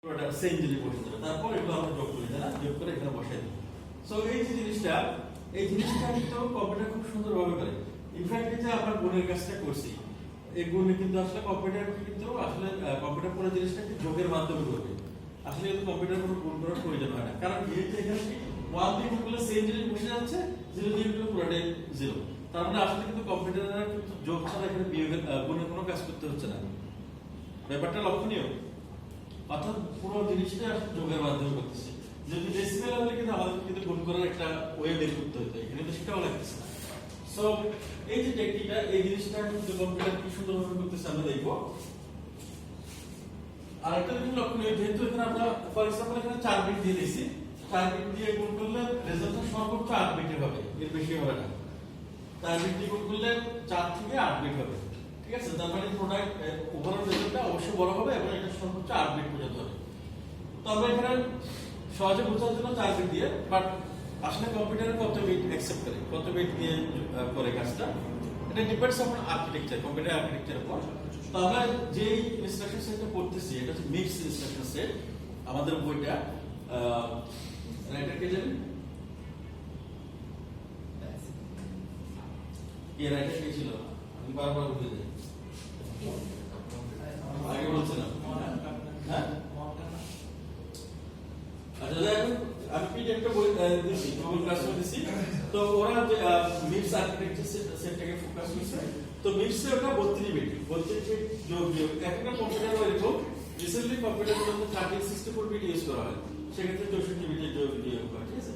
ওটা সেম জিনিস বসে যাবে, তারপর এগুলো আমরা যোগ করি, তাই না? যোগ করে এখানে বসাই দিই। সো এই যে জিনিসটা, এই জিনিসটা কিন্তু কম্পিউটার খুব সুন্দরভাবে করে। ইনফ্যাক্ট এই যে আমরা গুণের কাজটা করছি, এই গুণে কিন্তু আসলে কম্পিউটার কিন্তু আসলে কম্পিউটার পুরো জিনিসটা একটু যোগের মাধ্যমে করবে। আসলে কিন্তু কম্পিউটার কোনো গুণ করার প্রয়োজন হয় না, কারণ এই যে এখানে 1 দিয়ে গুণ করলে সেম জিনিস বসে যাচ্ছে, 0 দিয়ে গুণ করলে পুরোটাই 0। তার মানে আসলে কিন্তু কম্পিউটারের কিন্তু যোগ ছাড়া এখানে বিয়োগের গুণের কোনো কাজ করতে হচ্ছে না। ব্যাপারটা লক্ষণীয়। অর্থাৎ পুরো জিনিসটা আসলে যোগের মাধ্যমে করতেছি। যদি ডেসিমেল হলে কিন্তু আমাদের কিন্তু গুণ করার একটা ওয়ে বের করতে হতো, এখানে তো সেটাও লাগতেছে না। সো এই যে টেকনিকটা, এই জিনিসটা কিন্তু কম্পিউটার কি সুন্দরভাবে করতেছে আমরা দেখবো। আর একটা জিনিস লক্ষণীয়, যেহেতু এখানে আমরা ফর এক্সাম্পল এখানে 4 বিট দিয়ে দিয়েছি, 4 বিট দিয়ে গুণ করলে রেজাল্টটা সর্বোচ্চ 8 বিটের হবে, এর বেশি হবে না। 4 বিট দিয়ে গুণ করলে 4 থেকে 8 বিট হবে, ঠিক আছে? তার মানে প্রোডাক্ট ওভারঅল রেজাল্টটা অবশ্যই বড় হবে এবং এটা সর্বোচ্চ 8 বিট পর্যন্ত হবে। তো আমরা এখানে সহজে বোঝার জন্য 4 বিট দিয়ে, বাট আসলে কম্পিউটারে কত বিট অ্যাকসেপ্ট করে, কত বিট দিয়ে করে কাজটা, এটা ডিপেন্ডস অন আর্কিটেকচার, কম্পিউটার আর্কিটেকচারের উপর। তো আমরা যে ইনস্ট্রাকশন সেটটা পড়তেছি, এটা হচ্ছে মিক্স ইনস্ট্রাকশন সেট। আমাদের বইটা রাইটার কে জানেন? কে রাইটার কে ছিল? আমি বারবার ভুলে যাই, আগে বলছিলাম। হ্যাঁ, আচ্ছা দেখো, আমি পিডিএফটা বই দিছি, গুগল ক্লাসরুম দিছি। তো ওরা যে মিক্স আর্কিটেকচার সেটটাকে ফোকাস করছে। তো মিক্সে ওটা 32 বিট, 32 বিট যোগ বিয়োগ। একটা কম্পিউটার এরকম রিসেন্টলি কম্পিউটারের মধ্যে 3264 বিট ইউজ করা হয়, সেক্ষেত্রে 64 বিটের যোগ বিয়োগ হয়, ঠিক আছে?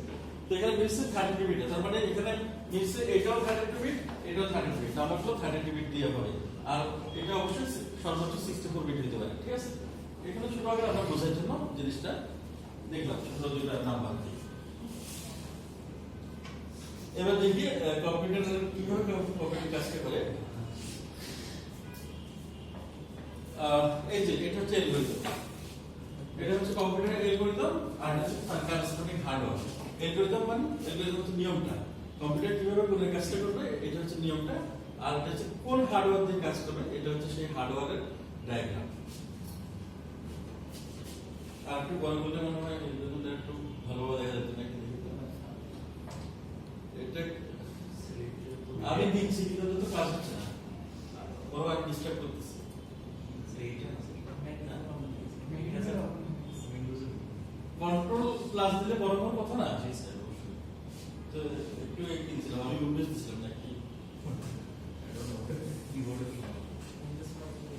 তো এখানে মিক্সে 32 বিট, তার মানে এখানে মিক্সে এটাও 32 বিট, এটাও 32 বিট, নাম্বারগুলো 32 বিট দিয়ে হবে। আর এটা অবশ্যই সর্বোচ্চ 64 বিট হতে পারে, ঠিক আছে? এখানে ছোট আগে আমরা বোঝার জন্য জিনিসটা দেখলাম, ছোট দুইটা নাম্বার। এবার দেখি কম্পিউটার কিভাবে কম্পিউটার কাজটা করে। এই যে এটা হচ্ছে অ্যালগরিদম, এটা হচ্ছে কম্পিউটারের অ্যালগরিদম, আর হচ্ছে কারেসপন্ডিং হার্ডওয়্যার। অ্যালগরিদম মানে অ্যালগরিদম হচ্ছে নিয়মটা, কম্পিউটার কিভাবে কোন কাজটা করবে এটা হচ্ছে নিয়মটা, আর এটা হচ্ছে কোন হার্ডওয়্যার দিয়ে কাজ করবে, এটা হচ্ছে সেই হার্ডওয়্যারের ডায়াগ্রাম। আর একটু বড় বলতে মনে হয় অ্যালগরিদমটা একটু ভালোভাবে দেখা যেত নাকি? এটা আমি দিচ্ছি কিন্তু তো কাজ হচ্ছে না, বড় আর ডিস্টার্ব করতেছে। কন্ট্রোল প্লাস দিলে বড় কোনো কথা না, তো একটু কিনছিলাম আমি, উইন্ডোজ দিছিলাম নাকি।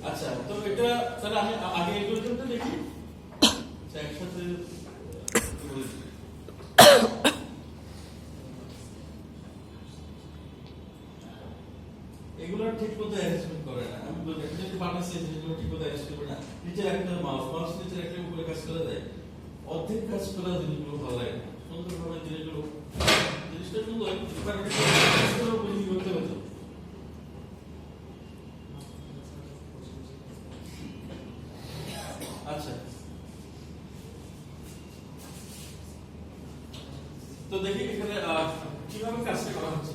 আচ্ছা, তো এটা তাহলে আমি আগে অ্যালগরিদমটা দেখি, একসাথে এগুলো ঠিক মতো অ্যারেঞ্জমেন্ট করে না। আমি বলি একটা যে বানাচ্ছে যেগুলো ঠিক মতো অ্যারেঞ্জ করবে না, নিচে রাখতে মাউস নিচে রাখলে উপরে কাজ করে দেয়, অর্ধেক কাজ করা জিনিসগুলো ভালো লাগে না। সুন্দরভাবে জিনিসটা সুন্দর বুঝি করতে হতো। আচ্ছা, তো দেখি এখানে কিভাবে কাজটা করা হচ্ছে।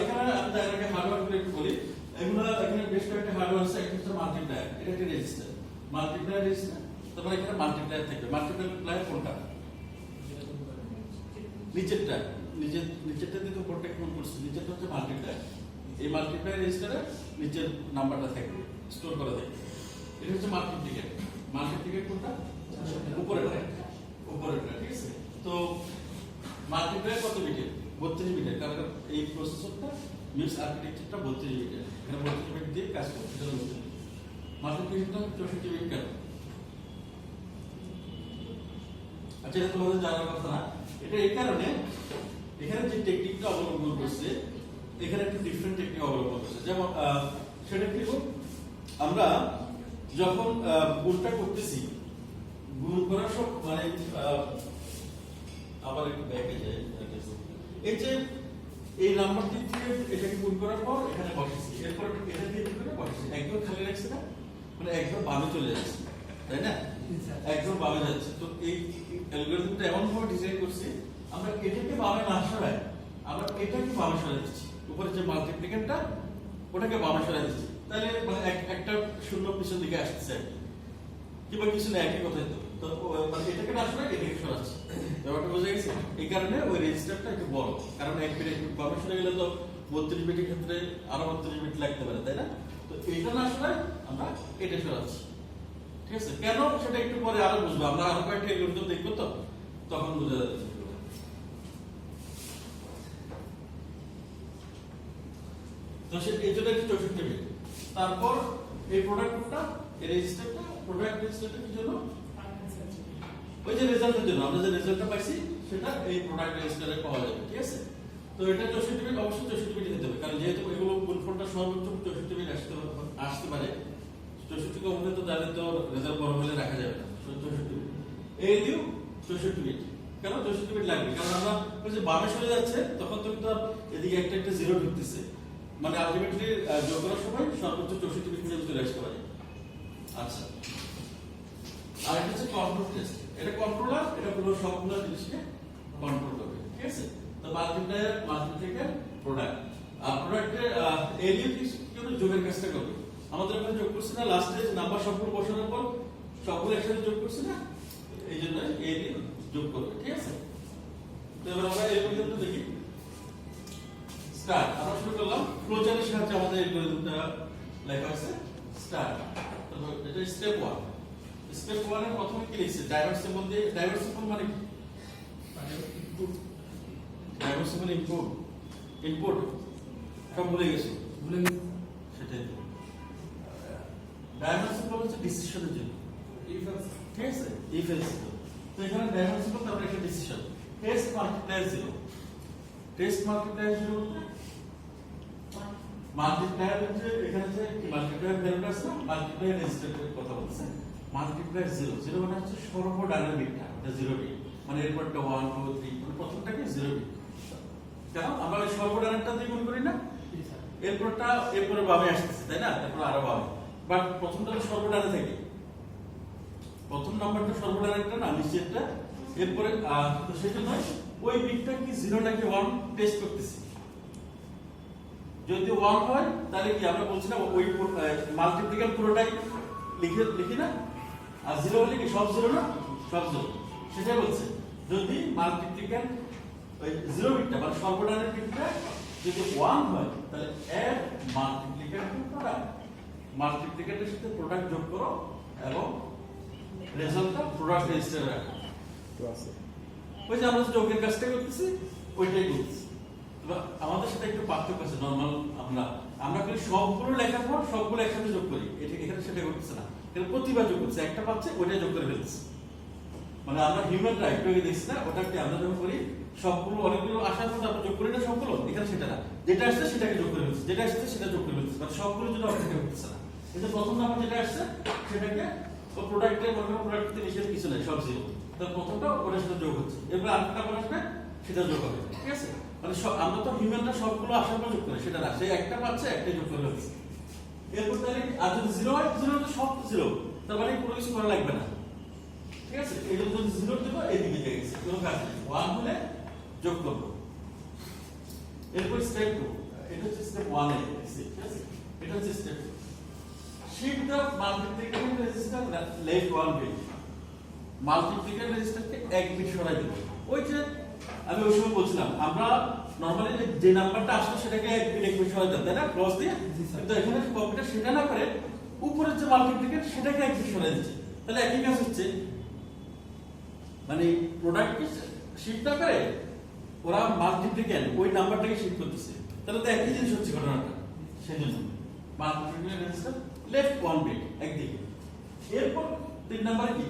এখানে আমি ডায়াগ্রামে হার্ডওয়্যারগুলো একটু বলি। এগুলো এখানে বেশ কয়েকটা হার্ডওয়্যার আছে, একটা হচ্ছে মাল্টিপ্লায়ার, এটা একটা রেজিস্টার, মাল্টিপ্লায়ার রেজিস্টার। তারপর এখানে মাল্টিপ্লায়ার থাকবে, মাল্টিপ্লায়ার কোনটা? নিচেরটা, নিচেরটা দিয়ে তো উপরটা কোন করছে, নিচেরটা হচ্ছে মাল্টিপ্লায়ার। এই মাল্টিপ্লায়ার রেজিস্টারে নিচের নাম্বারটা থাকবে, স্টোর করা থাকবে। এটা হচ্ছে মাল্টিপ্লিকেট, মাল্টিপ্লিকেট কোনটা? উপরেরটা, উপরেরটা, ঠিক আছে? তো মাল্টিপ্লায়ার কত বিটের? 32 বিটের, কারণ এই প্রসেসরটা মিক্স আর্কিটেকচারটা 32 বিটের, এখানে 32 বিট দিয়ে কাজ করতে হবে। মাল্টিপ্লিকেশনটা 64 বিট কেন? আচ্ছা, এটা তোমাদের জানার কথা না। এটা এই কারণে, এখানে যে টেকনিকটা অবলম্বন করছে, এখানে একটা ডিফারেন্ট টেকনিক অবলম্বন করছে। যেমন সেটা কি, আমরা যখন গুণটা করতেছি, গুণ করার সব মানে আবার একটু ব্যাকে যাই, এই যে এই নাম্বারটি থেকে এটাকে গুণ করার পর এখানে বসেছি, এরপর এটা দিয়ে গুণ করে বসেছি, একদম খালি রাখছে না, মানে একদম বামে চলে যাচ্ছে, তাই না? একদম বামে যাচ্ছে। তো এই অ্যালগরিদমটা এমন ভাবে ডিজাইন করছি, আমরা এটাকে বামে না সরাই, আমরা এটাকে বামে সরাই দিচ্ছি, উপরে যে মাল্টিপ্লিকেটটা ওটাকে বামে সরাই দিচ্ছি, তাহলে মানে একটা শূন্য পিছন দিকে আসতেছে, কিংবা কিছু না, একই কথাই তো। তো এই কারণে ওই রেজিস্টারটা একটু বড়, কারণ এক বিট বামে সরে গেলে তো 32 বিটের ক্ষেত্রে আরো 32 বিট লাগতে পারে, তাই না? তো এইটা না আসলে আমরা এটা সরাচ্ছি, ঠিক আছে? কেন সেটা একটু পরে আরো বুঝবো, আমরা আরো কয়েকটা অ্যালগরিদম দেখবো, তো তখন বোঝা যাবে। তো সে এই জন্য 64 বিট। তারপর এই প্রোডাক্টটা, এই রেজিস্টারটা, প্রোডাক্ট রেজিস্টারটা কি জন্য? ওই যে রেজাল্টের জন্য, আমরা যে রেজাল্টটা পাইছি সেটা এই প্রোডাক্ট রেজিস্টারে পাওয়া যাবে, ঠিক আছে? তো এটা 64 বিট, অবশ্যই 64 বিট হতে হবে, কারণ যেহেতু এগুলো গুণফলটা সর্বোচ্চ 64 বিট আসতে পারে। 64 কম হলে তো তাহলে তো রেজাল্ট বড় হলে রাখা যাবে না। 64 বিট এই দিও 64 বিট, কেন 64 বিট লাগবে? কারণ আমরা ওই যে বামে সরে যাচ্ছে তখন তো কিন্তু এদিকে একটা একটা জিরো ঢুকতেছে, মানে আলটিমেটলি যোগ করার সময় সর্বোচ্চ 64 বিট পর্যন্ত চলে আসতে পারে। আচ্ছা, আর এটা হচ্ছে কন্ট্রোল টেস্ট। এটা কন্ট্রোলার, এটা পুরো সবগুলো জিনিসকে কন্ট্রোল করবে, ঠিক আছে? তো মাল্টিপ্লায়ার, মাল্টিপ্লিকেটর, প্রোডাক্ট। আর প্রোডাক্টের এলিউ কি যোগের কাজটা করবে। আমাদের এখানে যোগ করছি না, লাস্টে নাম্বার সবগুলো বসানোর পর সবগুলো একসাথে যোগ করছি না, এই জন্য এলিউ যোগ করবে, ঠিক আছে? তো এবার আমরা এই পর্যন্ত দেখি। স্টার্ট, আমরা শুরু করলাম ফ্লোচার্টের সাহায্যে। আমাদের অ্যালগরিদমটা লেখা আছে স্টার্ট। তারপর এটা স্টেপ 1। স্টেপ 1 এর প্রথমে কি লিখছে? ডাইভার্স সিম্বল দিয়ে। ডাইভার্স সিম্বল মানে কি? Input. Diverse symbol input, input সব ভুলে গেছি, সেটাই তো। ডাইভার্স সিম্বল হচ্ছে ডিসিশনের জন্য, ঠিক আছে? If else. তো এখানে ডাইভার্স সিম্বল, তারপর একটা decision. Test multiplier 0। Test multiplier 0 multiplier হচ্ছে এখানে যে মাল্টিপ্লায়ার ভ্যালুটা আছে, মাল্টিপ্লায়ার রেজিস্টারের কথা বলছে। মাল্টিপ্লায়ার 0, 0 মানে হচ্ছে সর্বডানের বিটটা, এটা 0 বিট, মানে এরপরটা 1 2 3, মানে প্রথমটাকে 0 বিট। কারণ আমরা ওই সর্বডানেরটা দিয়ে গুণ করি না, এরপরটা এরপরে বামে আসতেছে, তাই না? তারপর আরো বামে, বাট প্রথমটা সর্বডানে থাকে। প্রথম নাম্বারটা সর্বডানেরটা না, নিচেরটা। এরপরে তো সেজন্য ওই বিটটা কি 0 নাকি 1 টেস্ট করতেছি। যদি 1 হয় তাহলে কি আমরা বলছি না ওই মাল্টিপ্লিকেশন পুরোটাই লিখি না, আর 0 হলে কি সব 0 না, সব 0, সেটাই বলছে। যদি মাল্টিপ্লিকেশন ওই 0 বিটটা মানে সর্বডানের বিটটা যদি 1 হয় তাহলে এড মাল্টিপ্লিকেশন টু প্রোডাক্ট, মাল্টিপ্লিকেশনের সাথে প্রোডাক্ট যোগ করো এবং রেজাল্টটা প্রোডাক্ট রেজিস্টারে রাখো। তো আছে ওই যে আমরা যোগের কাজটা করতেছি ওইটাই করতেছি। আমাদের সাথে একটু পার্থক্য আছে। নরমাল আমরা কিন্তু সবগুলো লেখার পর সবগুলো একসাথে যোগ করি, এখানে সেটা করতেছে না, এখানে প্রতিবার যোগ করছে, একটা পাচ্ছে ওইটাই যোগ করে ফেলছে। মানে আমরা হিউম্যান রাইট দেখছি না, ওটাকে আমরা যখন করি সবগুলো অনেকগুলো আসার পর আমরা যোগ করি না সবগুলো, এখানে সেটা না, যেটা আসছে সেটাকে যোগ করে ফেলছে, যেটা আসছে সেটা যোগ করে ফেলছে, মানে সবগুলো যদি অপেক্ষা করতেছে না। এই যে প্রথম নাম্বার যেটা আসছে সেটাকে ও প্রোডাক্টের মনে করো প্রোডাক্টে নিচের কিছু নাই, সব 0, তার প্রথমটা ওটার সাথে যোগ হচ্ছে, এরপর আরেকটা নাম্বার আসবে সেটা যোগ হবে, ঠিক আছে? মানে আমরা তো হিউম্যানরা সবগুলো আসার পর যোগ করি, সেটা না, সে একটা পাচ্ছে একটাই যোগ করে ফেলছে। এরপর তাহলে আর যদি 0 হয়, 0 তো সব 0, তার মানে কোনো কিছু করা লাগবে না, ঠিক আছে? এই জন্য যদি 0 দেবো এদিকে দিয়ে গেছে, কোনো কাজ নেই। 1 হলে যোগ করবো। এরপর স্টেপ 2, এটা হচ্ছে স্টেপ 1 এ, ঠিক আছে? এটা হচ্ছে step 2, shift the multiplication register left 1 bit, multiplication রেজিস্টারকে 1 বিট সরাই দেব। ওই যে আমি ওই সময় বলছিলাম আমরা নরমালি যে নাম্বারটা আসছে সেটাকে 1 বিট সরাই দেব, তাই না, ক্রস দিয়ে। কিন্তু এখানে কপিটা সেটা না করে উপরের যে মাল্টিপ্লিকেশন সেটাকে 1 বিট সরাই দিচ্ছে, তাহলে একই কাজ হচ্ছে। মানে প্রোডাক্টকে শিফট না করে ওরা মাল্টিপ্লিকেশন ওই নাম্বারটাকে শিফট করতেছে, তাহলে তো একই জিনিস হচ্ছে ঘটনাটা। সেজন্য মাল্টিপ্লিকেশন রেজিস্টার লেফট 1 বিট একদিকে। এরপর 3 নাম্বার কি,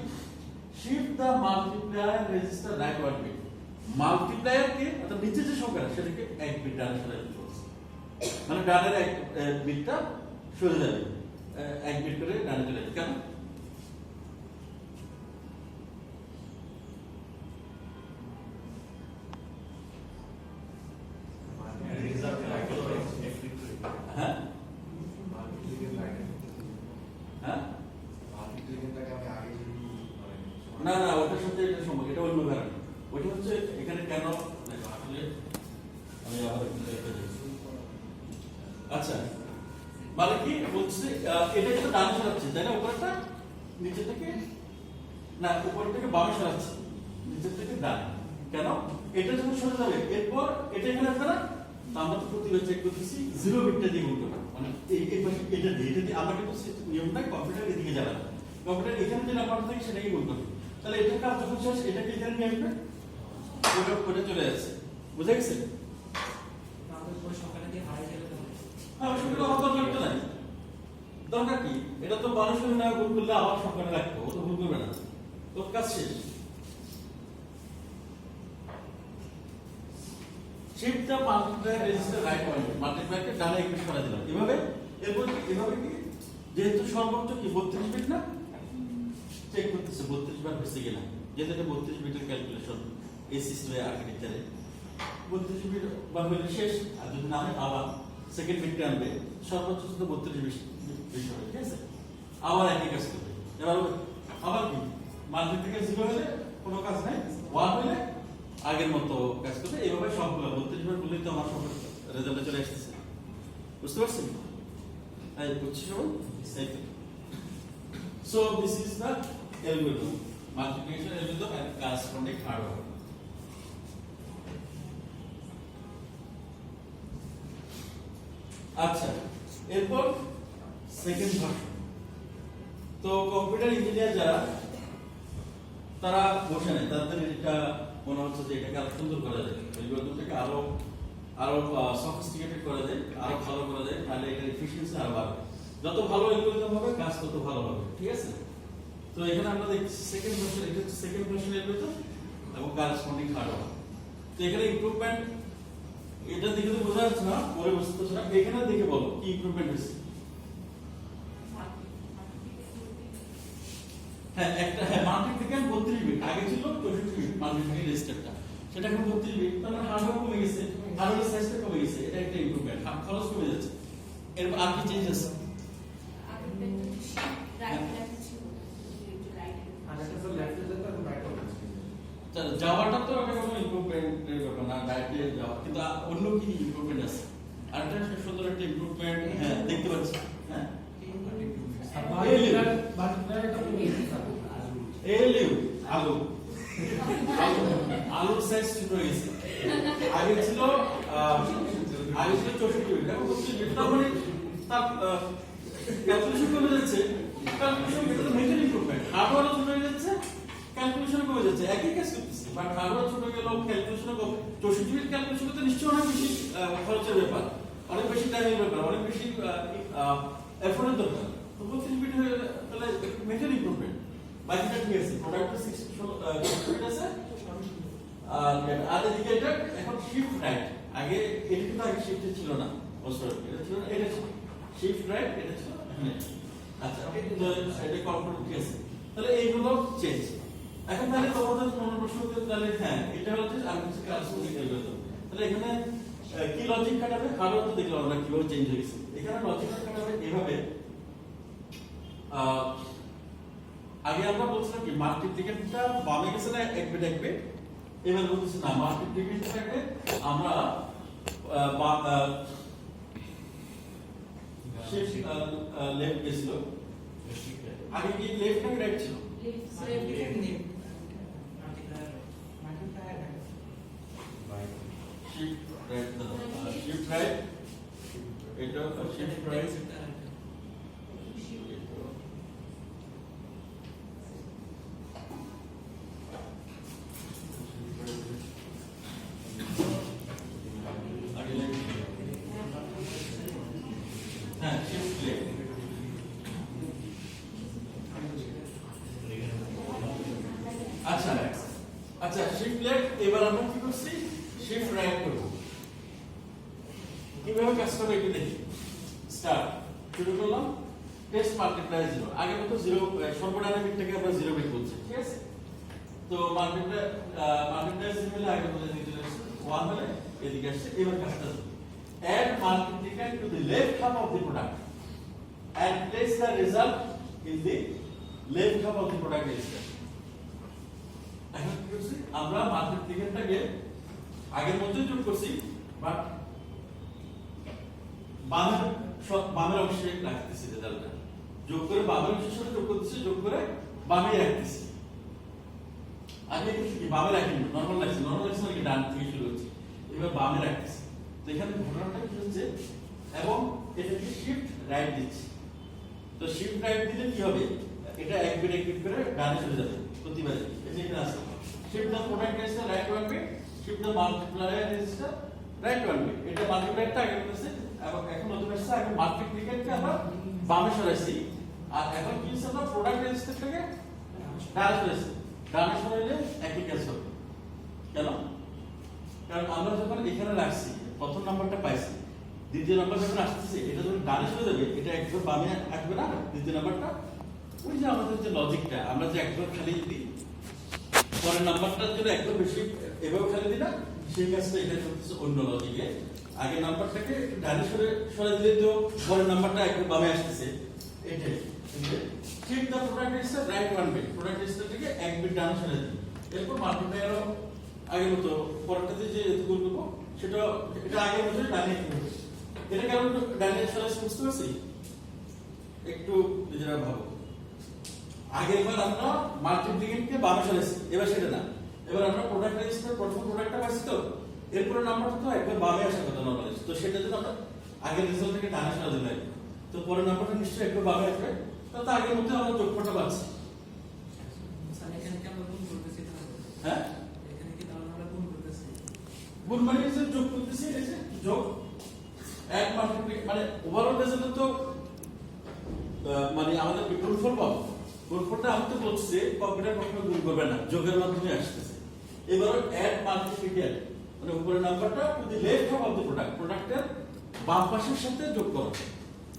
shift the multiplier register right 1 bit, multiplier কে অর্থাৎ নিচে যে সংখ্যা সেটাকে 1 বিট ডানে সরাই দিতে হবে, মানে ডানের 1 বিটটা সরে যাবে, 1 বিট করে ডানে চলে যাবে। কেন? হ্যাঁ না না, ওটার সাথে এটা সম্পর্ক, এটা অন্য কারণ। ওটা হচ্ছে এখানে কেন আসলে আমি আবার আচ্ছা, মানে কি বলছে, এটা কিন্তু ডানে সরাচ্ছে, তাই না? উপরটা নিচে থেকে না, উপর থেকে বামে সরাচ্ছে, নিচে থেকে ডানে। কেন এটা যখন সরে যাবে এরপর এটা এখানে আসবে না, তো আমরা তো প্রতিবার চেক করতেছি 0 বিটটা দিয়ে গুণ করব, মানে এই পাশে এটা দিয়ে আমরা কিন্তু নিয়মটা কম্পিউটার এদিকে যাবে না, কম্পিউটার এখানে যে নাম্বার থাকে সেটাকে গুণ করবে। তাহলে এটার কাজ যখন শেষ এটাকে এখানে নিয়ে আসবে, ওটা করে চলে যাচ্ছে। বুঝা গেছে? হ্যাঁ, সংখ্যাটা হওয়ার দরকার নাই। দরকার কি? এটা তো মানুষের না ভুল করলে আবার সংখ্যাটা রাখবো, ও তো ভুল করবে না, তোর কাজ শেষ। শিফটটা মাল্টিপ্লাই রেজিস্টার রাইট পয়েন্ট, মাল্টিপ্লাইকে ডানে একটু সরা দিলাম এভাবে। এরপর এভাবে কি যেহেতু সর্বোচ্চ কি 32 বিট না, চেক করতেছে 32 বার হয়েছে কিনা, যেহেতু এটা 32 বিটের ক্যালকুলেশন এই সিস্টেমে আর্কিটেকচারে 32 বিট বার হলে শেষ। আর যদি না হয় আবার সেকেন্ড বিটটা আনবে, সর্বোচ্চ শুধু 32 বিট হবে, ঠিক আছে? আবার একই কাজ করবে। এবার আবার কি মাল্টি থেকে 0 হলে কোনো কাজ নাই, 1 হলে আগের মতো কাজ করবে। এইভাবে সবগুলো 32 বার করলেই তো আমার সব রেজাল্টে চলে আসতেছে। বুঝতে পারছেন? তাই বুঝছি সবাই? So this is the algorithm, multiplication algorithm and corresponding hardware. আচ্ছা, এরপর সেকেন্ড ভার্সন। তো কম্পিউটার ইঞ্জিনিয়ার যারা তারা বসে নেয়, তাদের এটা মনে হচ্ছে যে এটাকে আরো সুন্দর করা যায়, অ্যালগরিদমটাকে আরো সফিস্টিকেটেড করা যায়, আরো ভালো করা যায়, তাহলে এটার এফিশিয়েন্সি আরো বাড়বে। যত ভালো অ্যালগরিদম হবে কাজ তত ভালো হবে, ঠিক আছে? তো এখানে আমরা দেখছি সেকেন্ড ভার্সন, এটা হচ্ছে সেকেন্ড ভার্সন অ্যালগরিদম এবং করেসপন্ডিং হার্ডওয়্যার। তো এখানে ইমপ্রুভমেন্ট এটা দেখে তো বোঝা যাচ্ছে না, পরে বুঝতে পারছো না, এখানে দেখে বলো কি ইমপ্রুভমেন্ট হয়েছে। হ্যাঁ, একটা মাল্টিপ্লিকেশন 32 বিট, আগে ছিল 64 বিট মাল্টিপ্লিকেশন রেজিস্টারটা, সেটা এখন 32 বিট, তার মানে হার্ডওয়্যার কমে গেছে, হার্ডওয়্যার সাইজটা কমে গেছে, এটা একটা ইমপ্রুভমেন্ট, খরচ কমে যাচ্ছে। এরপর আর কি চেঞ্জ আছে? যাওয়াটা তো একটা কোনো ইমপ্রুভমেন্টের ব্যাপার না, ডাইরেক্টলি যাওয়া, কিন্তু অন্য কি ইমপ্রুভমেন্ট আছে? আরেকটা সুন্দর একটা ইমপ্রুভমেন্ট, হ্যাঁ দেখতে পাচ্ছি, হ্যাঁ আলু আলুর সাইজ ছোট হয়ে গেছে, আগে ছিল 64 বিট, এখন 32 বিট, তার মানে তার ক্যালকুলেশন কমে যাচ্ছে, ক্যালকুলেশন এটা তো মেজর ইমপ্রুভমেন্ট, হার্ডওয়্যার ছোট হয়ে যাচ্ছে, ক্যালকুলেশন কমে যাচ্ছে, একই কাজ করতেছে, বাট হার্ডওয়্যার ছোট গেল, ক্যালকুলেশন কমে। 64 বিট ক্যালকুলেশন করতে নিশ্চয়ই অনেক বেশি খরচের ব্যাপার, অনেক বেশি টাইমের ব্যাপার, অনেক বেশি এফোর্টের দরকার। তো 32 বিট হয়ে গেলে তাহলে মেজর ইমপ্রুভমেন্ট, বাকিটা ঠিক আছে, প্রোডাক্টটা 60 বিট আছে। আর এদিকে এটা এখন শিফট রাইট, আগে এটা কিন্তু আগে শিফটে ছিল না, এটা ছিল না, এটা ছিল শিফট রাইট, এটা ছিল এখানে। আচ্ছা, তো এটা কল্পনা ঠিক আছে, তাহলে এইগুলো চেঞ্জ। এখন তাহলে তোমাদের মনে প্রশ্ন হচ্ছে, তাহলে হ্যাঁ এটা হচ্ছে আর কিছু কাজ করে গেল, তাহলে এখানে কি লজিক কাটাবে? হার্ডওয়্যার তো দেখলাম আমরা কিভাবে চেঞ্জ হয়ে গেছে, এখানে লজিক কাটাবে এভাবে। আগে আমরা বলছিলাম কি মাল্টিপ্লিকেশনটা বামে গেছে না এক বিট এক বিট, এবার বলতেছি না মাল্টিপ্লিকেশনটাকে আমরা শিফট লেফট গেছিল, আগে কি লেফট না রাইট ছিল? শিফট রাইট, শিফট রাইট, এটা শিফট রাইট, হ্যাঁ শিফট লেফট। আচ্ছা আচ্ছা, শিফট লেফট, এবার আমরা কি করছি? শিফট রাইট করব। কিভাবে কাজ করে একটু দেখি। স্টার্ট, শুরু করলাম, টেস্ট মাল্টিপ্লাই 0, আগে মতো 0 সর্বনিম্ন বিটটাকে আমরা 0 বিট বলছি, ঠিক আছে? তো মাল্টিপ্লাই 0 হলে আগে বলে দিতে 1 হলে এদিকে আসছে। এবার কাজটা add multiplication to the left half of the product and place the result in the left half of the product register. এখন কি করছি আমরা? মাল্টিপ্লিকেশনটাকে আগের মতোই যোগ করছি, বাট বামের অংশে রাখতেছি, রেজাল্টটা যোগ করে বামের অংশের সাথে যোগ করতেছি, যোগ করে বামে রাখতেছি। আগে কি বামে রাখি, নরমাল রাখছি নাকি ডান থেকে শুরু হচ্ছে, এবার বামে রাখতেছি। তো এখানে ঘটনাটা কি হচ্ছে, এবং এটাকে শিফট রাইট দিচ্ছি। তো শিফট রাইট দিলে কি হবে, এটা এক বিট করে ডানে চলে যাবে প্রতিবারে। এই যে এখানে আছে shift the product register right one bit, shift the multiplier register right one bit. এটা মাল্টিপ্লায়ারটা আগে করেছে, এবং এখন নতুন আসছে আগে মাল্টিপ্লিকেটকে আমরা বামে সরাইছি, আর এখন কি হচ্ছে আমরা প্রোডাক্ট রেজিস্টারটাকে ডানে সরাইছি। ডানে সরাইলে একই কাজ হবে। কেন? কারণ আমরা যখন এখানে রাখছি প্রথম নাম্বারটা পাইছি, দ্বিতীয় নাম্বার যখন আসতেছে এটা যখন ডানে সরে যাবে, এটা একদম বামে আসবে না দ্বিতীয় নাম্বারটা। ওই যে আমাদের যে লজিকটা, আমরা যে একদম খালি দিই পরের নাম্বারটার জন্য একদম বেশি এভাবে খালি দিই না, সেই কাজটা এটা করতেছে অন্য লজিকে। আগের নাম্বারটাকে একটু ডানে সরে দিলে তো পরের নাম্বারটা একদম বামে আসতেছে। এটাই shift the product register right one bit, product register থেকে এক বিট ডানে সরে দিই। এরপর মাল্টিপ্লায়ারও আগের মতো পরেরটাতে যে এতগুলো করবো সেটা এটা আগের মতো ডানে করবো। এটা কেমন ডানে সরাসরি বুঝতে পারছি? একটু নিজেরা ভাবো। আগের বার আমরা মাল্টিপ্লিকেটকে বামে সরাইছি, এবার সেটা না, এবার আমরা প্রোডাক্ট রেজিস্টার প্রথম প্রোডাক্টটা পাইছি, তো এরপরে নাম্বারটা তো একবার বামে আসার কথা নরমালি। তো সেটা যদি আমরা আগের রেজাল্টটাকে ডানে সরা দিই, তো পরের নাম্বারটা নিশ্চয়ই একবার বামে আসবে। তাহলে আগের মধ্যে আমরা যোগফলটা পাচ্ছি। হ্যাঁ, গুণ মানে যে যোগ করতেছি, এই যে যোগ এক মাল্টিপ্লিক মানে ওভারঅল রেজাল্ট তো মানে আমাদের গুণফল পাবো। গুণফলটা আমি তো বলছি কম্পিউটার কখনো গুণ করবে না, যোগের মাধ্যমে আসতেছে। এবার অ্যাড মাল্টিপ্লিকেট মানে উপরের নাম্বারটা to the left of the product, প্রোডাক্টের বাম পাশের সাথে যোগ করো।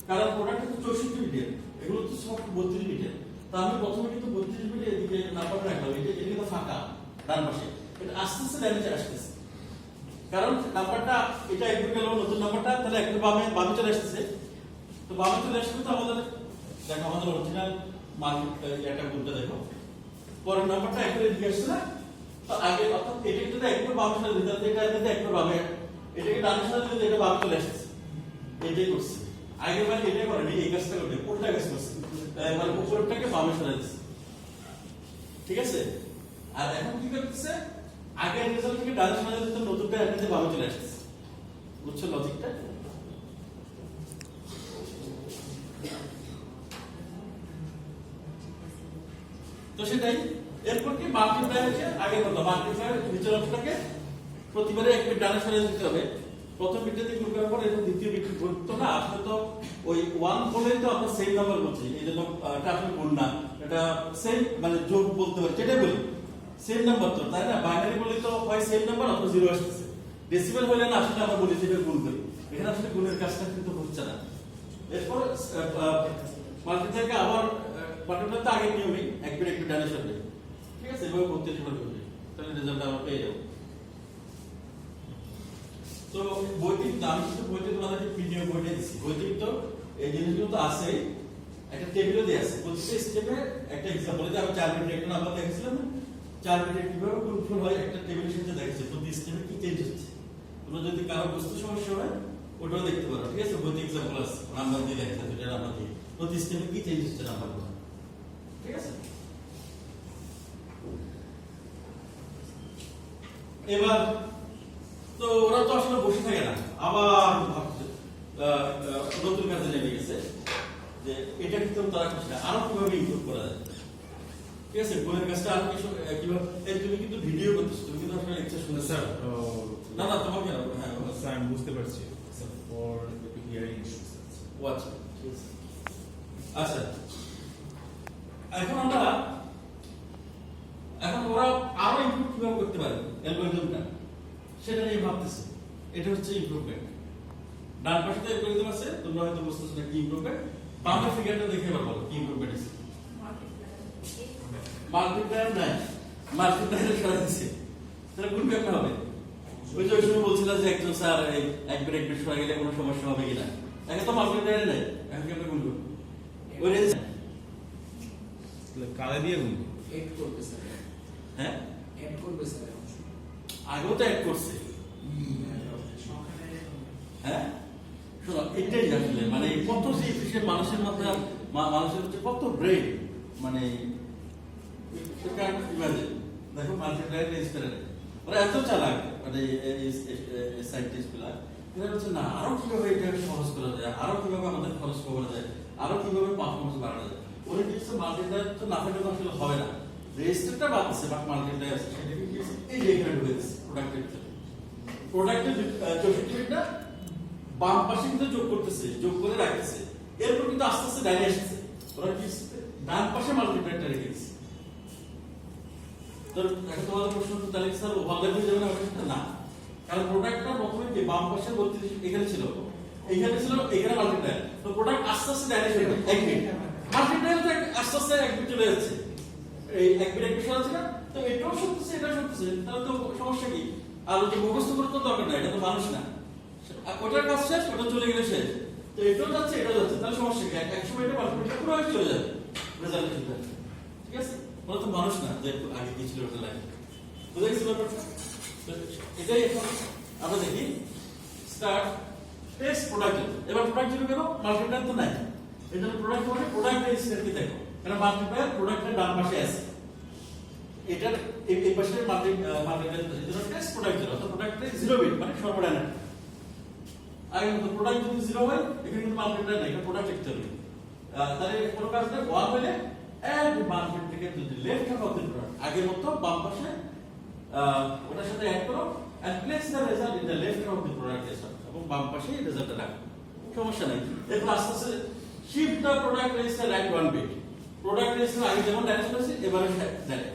কারণ প্রোডাক্ট তো 64 বিটের, এগুলো তো সব 32 বিটের। তা আমি প্রথমে কিন্তু 32 বিটে এদিকে নাম্বারটা রাখলাম, এটা তো ফাঁকা ডান পাশে, এটা আস্তে আস্তে ডানে আসতেছে। কারণ নাম্বারটা এটা একটু গেল নতুন নাম্বারটা, তাহলে একটু বামে চলে আসতেছে। তো বামে চলে আসলে তো আমাদের দেখো আমাদের অরিজিনাল একটা গুণটা দেখো, পরের নাম্বারটা একটু এদিকে আসছে না, তো আগে অর্থাৎ এটা যদি একটু বামে চলে যেত, এটা যদি একটু বামে, এটাকে ডানে সরে দিলে এটা বামে চলে আসছে। এটাই করছে আগের বার, এটাই করেনি, এই কাজটা করবে, উল্টা কাজ করছে, মানে উপরটাকে বামে সরে দিচ্ছে। ঠিক আছে? আর এখন কি করতেছে, আগের রেজাল্ট থেকে ডানে সরে দিতে নতুনটা এমনিতে বামে চলে আসছে। বুঝছো লজিকটা? তো সেটাই। এরপর কি মাল্টিপ্লায়ারকে আগের মতো মাল্টিপ্লায়ার নিচের অংশটাকে প্রতিবারে এক বিট ডানে সরে দিতে হবে। প্রথম বিটটাতে গুণ করার পর এবং দ্বিতীয় বিট গুণতো না, আসলে তো ওই 1 বলে তো আমরা সেম নাম্বার বলছি, এই জন্য এটা আসলে গুণ না, এটা সেম মানে যোগ বলতে পারি, যেটা বলি সেম নাম্বার তো, তাই না? বাইনারি বলে তো হয় সেম নাম্বার অথবা জিরো আসতেছে। ডেসিমেল হলে না আসলে আমরা বলি যেটা গুণ করি, এখানে আসলে গুণের কাজটা কিন্তু হচ্ছে না। এরপর মাল্টিপ্লায়ারকে আবার মাল্টিপ্লায়ার তো আগের নিয়মই এক বিট একটু ডানে সরবে। ঠিক আছে? এভাবে 32 বার করবে, তাহলে রেজাল্ট আমরা পেয়ে যাবো। তো বইটি আমি কিন্তু বইতে তোমাদেরকে পিডিএফ বইটা দিচ্ছি, বইতে তো এই জিনিসগুলো তো আছে, একটা টেবিলে দেয়া আছে। প্রত্যেকটা স্টেপে একটা एग्जांपल দিয়ে আমি 4 মিনিট একটা নাম্বার দেখেছিলাম না, 4 মিনিট কিভাবে গুণফল হয় একটা টেবিলের সাথে দেখাচ্ছি, প্রতি স্টেপে কি চেঞ্জ হচ্ছে। তোমরা যদি কারো বুঝতে সমস্যা হয় ওটাও দেখতে পারো। ঠিক আছে? বইতে एग्जांपल আছে, নাম্বার দিয়ে দেখাচ্ছে, দুটো নাম্বার দিয়ে প্রতি স্টেপে কি চেঞ্জ হচ্ছে নাম্বারগুলো। ঠিক আছে? এবার তো ওরা তো আসলে বসে থাকে না, আবার নতুন কাজে নেমে গেছে যে এটা কিন্তু তারা খুশি না, আরো কিভাবে ইমপ্রুভ করা যায়। ঠিক আছে? বইয়ের কাজটা আরো কিভাবে, তুমি কিন্তু ভিডিও করতেছো, তুমি কিন্তু আসলে লেকচার শুনে স্যার না না তোমাকে হ্যাঁ স্যার আমি বুঝতে পারছি ফর একটু হিয়ারিং ইস্যুস ওয়াচ। আচ্ছা, এখন ওরা আরো ইমপ্রুভ কিভাবে করতে পারে অ্যালগরিদমটা, সেটা নিয়ে ভাবতেছে। এটা হচ্ছে ইমপ্রুভমেন্ট। ডান পাশে তো অ্যালগরিদম আছে, তোমরা হয়তো বুঝতেছো না কি ইমপ্রুভমেন্ট। বামে ফিগারটা দেখে এবার বলো কি ইমপ্রুভমেন্ট আছে। মাল্টিপ্লায়ার নাই, মাল্টিপ্লায়ার সরা দিচ্ছে, তাহলে গুণ কেমন হবে? ওই যে ওই সময় বলছিল যে একজন স্যার এক বিট সরা গেলে কোনো সমস্যা হবে কিনা, এখন তো মাল্টিপ্লায়ার নাই, এখন কেমন গুণ করবো? ওই কালে দিয়ে গুণ এড করবে স্যার। হ্যাঁ, এড করবে স্যার। আগেও তো অ্যাড করছে। হ্যাঁ, শোনো এটাই আসলে মানে কত যে এফিশিয়েন্ট মানুষের মধ্যে, মানুষের হচ্ছে কত ব্রেন, মানে ইমাজিন দেখো মাল্টিপ্লায়ার রেজিস্টারে ওরা এত চালাক মানে সাইন্টিস্ট গুলা এরা বলছে না আরো কিভাবে এটা সহজ করা যায়, আরো কিভাবে আমাদের খরচ কমানো যায়, আরো কিভাবে পারফরমেন্স বাড়ানো যায়। ওরা কিছু মাল্টিপ্লায়ার তো না ফেলে আসলে হবে না, রেজিস্টারটা বাড়ছে বাট মাল্টিপ্লায়ার আছে সেটা কি এই যে এখানে ঢুকে দিচ্ছে প্রোডাক্টের ভিতরে। প্রোডাক্টের 64টা বাম পাশে কিন্তু যোগ করতেছে, যোগ করে রাখতেছে, এরপর কিন্তু আস্তে আস্তে ডাইনে আসছে, ওরা কি ডান পাশে মাল্টিপ্লায়ারটা রেখে দিচ্ছে। তো এখন তোমাদের প্রশ্ন তো তাহলে স্যার ওভারল্যাপ হয়ে যাবে না? ওটা না, কারণ প্রোডাক্টটা প্রথমে কি বাম পাশে 32 এখানে ছিল, এইখানে ছিল, এখানে মাল্টিপ্লায়ার, তো প্রোডাক্ট আস্তে আস্তে ডাইনে চলে যাবে। এক মিনিট মাল্টিপ্লায়ার তো আস্তে আস্তে এক মিনিট চলে যাচ্ছে, এই এক মিনিট এক বিষয় আছে না, তো এটাও সত্যছে এটা সত্যছে, তাহলে তো সমস্যা কি? আর ওটা মুখস্থ করতে তো দরকার নাই, এটা তো মানুষ না, ওটার কাজ শেষ, ওটা চলে গেলে শেষ, তো এটাও যাচ্ছে এটাও যাচ্ছে, তাহলে সমস্যা কি? এক সময় এটা মাল্টিপ্লায়ার পুরো চলে যাবে রেজাল্ট ঠিক আছে। ওরা তো মানুষ না যে আগে কি ছিল ওটা লাগে, বুঝা গেছিল ব্যাপারটা? এটাই এখন আমরা দেখি স্টার্ট টেস্ট প্রোডাক্ট। এবার প্রোডাক্ট যদি বেরো মাল্টিপ্লায়ার তো নাই, এই জন্য প্রোডাক্ট মানে প্রোডাক্ট রেজিস্টার কি দেখো, কারণ মাল্টিপ্লায়ার প্রোডাক্টের ডান পাশে আছে, এটার এই পাশে মাল্টিপ্লায়ার এই জন্য টেস্ট প্রোডাক্ট জিরো, তো প্রোডাক্টে 0 বিট মানে সর্বনিম্ন। আগে তো প্রোডাক্ট যদি 0 হয় এখানে কিন্তু মাল্টিপ্লায়ার নাই, এটা প্রোডাক্ট লিখতে হবে। তাহলে কোনো কাজ না 1 হলে এন্ড মার্কেট থেকে যদি left hand of the product আগের মতো বাম পাশে ওটার সাথে অ্যাড করো and place the result in the left hand of the product এবং বাম পাশে রেজাল্টটা রাখো, সমস্যা নাই। এরপর আস্তে আস্তে shift the product register right 1 bit, product register আগে যেমন ডাইরেকশন আছে এবারে ডাইরেক্ট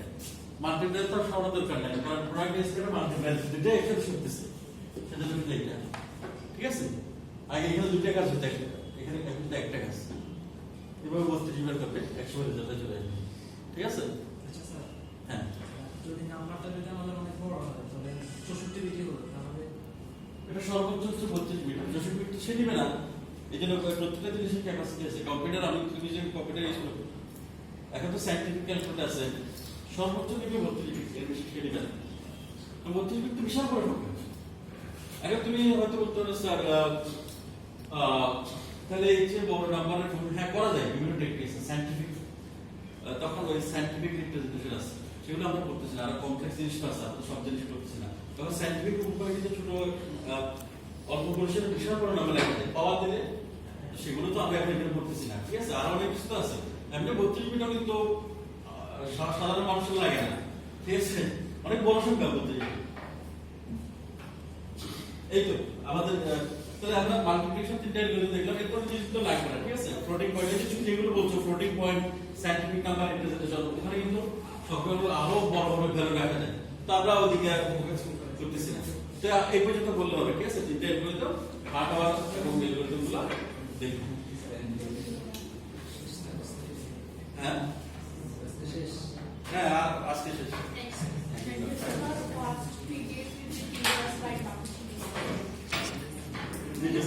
মাল্টিপ্লায়ার তো সরানোর দরকার নাই, কারণ প্রোডাক্ট রেজিস্টার মাল্টিপ্লায়ার দুটো একসাথে শিখতেছে, সেটা তুমি দেখতে ঠিক আছে। আগে এখানে দুটো কাজ হতে এখানে একটা কাজ, এভাবে 32 বের করবে 100 রেজাল্টে চলে আসবে, ঠিক আছে। আচ্ছা স্যার, হ্যাঁ যদি নাম্বারটা যদি আমাদের অনেক বড় হয় তাহলে 64 বিটই হলো, তাহলে এটা সর্বোচ্চ 32 বিট, 64 বিট সে দিবে না, এই জন্য প্রত্যেকটা জিনিসের ক্যাপাসিটি আছে। কম্পিউটার আমি তুমি যে কম্পিউটার ইউজ করো এখন তো সাইন্টিফিক ক্যালকুলেটর আছে, সর্বোচ্চ দিবে 32 বিট, এর বেশি সে দিবে না। 32 বিট তো বিশাল বড় সংখ্যা। এখন তুমি হয়তো বলতে পারো স্যার তাহলে এই যে বড় নাম্বারের হ্যাঁ করা যায় বিভিন্ন টেকনিক আছে সায়েন্টিফিক, তখন ওই সায়েন্টিফিক রিপ্রেজেন্টেশন আছে সেগুলো আমরা করতেছি না, আর কমপ্লেক্স জিনিসটা আছে আমরা সব জিনিস করতেছি না, তখন সায়েন্টিফিক উপায়ে কিন্তু ছোট অল্প পরিসরে বিশাল বড় নাম্বার লেখা যায় পাওয়া দিলে, সেগুলো তো আমরা এখন এখানে করতেছি না, ঠিক আছে। আর অনেক কিছু তো আছে, এমনি 32 বিটও কিন্তু সাধারণ মানুষের লাগে না, ঠিক আছে, অনেক বড় সংখ্যা 32 বিট। এই তো আমাদের তাহলে আমরা মাল্টিপ্লিকেশন তিনটা এলগরিদম দেখলাম, এরপর জিনিসগুলো লাগবে না, ঠিক আছে। ফ্লোটিং পয়েন্ট তুমি যেগুলো বলছো floating point scientific number representation, ওখানে কিন্তু সবগুলো আরো বড় বড় ভ্যালু রাখা যায়, তো আমরা ওদিকে আর ফোকাস করতেছি না। তো এই পর্যন্ত বললে হবে, ঠিক আছে। তিনটা এলগরিদম হার্ড আওয়ার এবং এলগরিদমগুলো দেখুন। হ্যাঁ হ্যাঁ আজকে শেষ। Next, what we gave you the keywords right now. Did you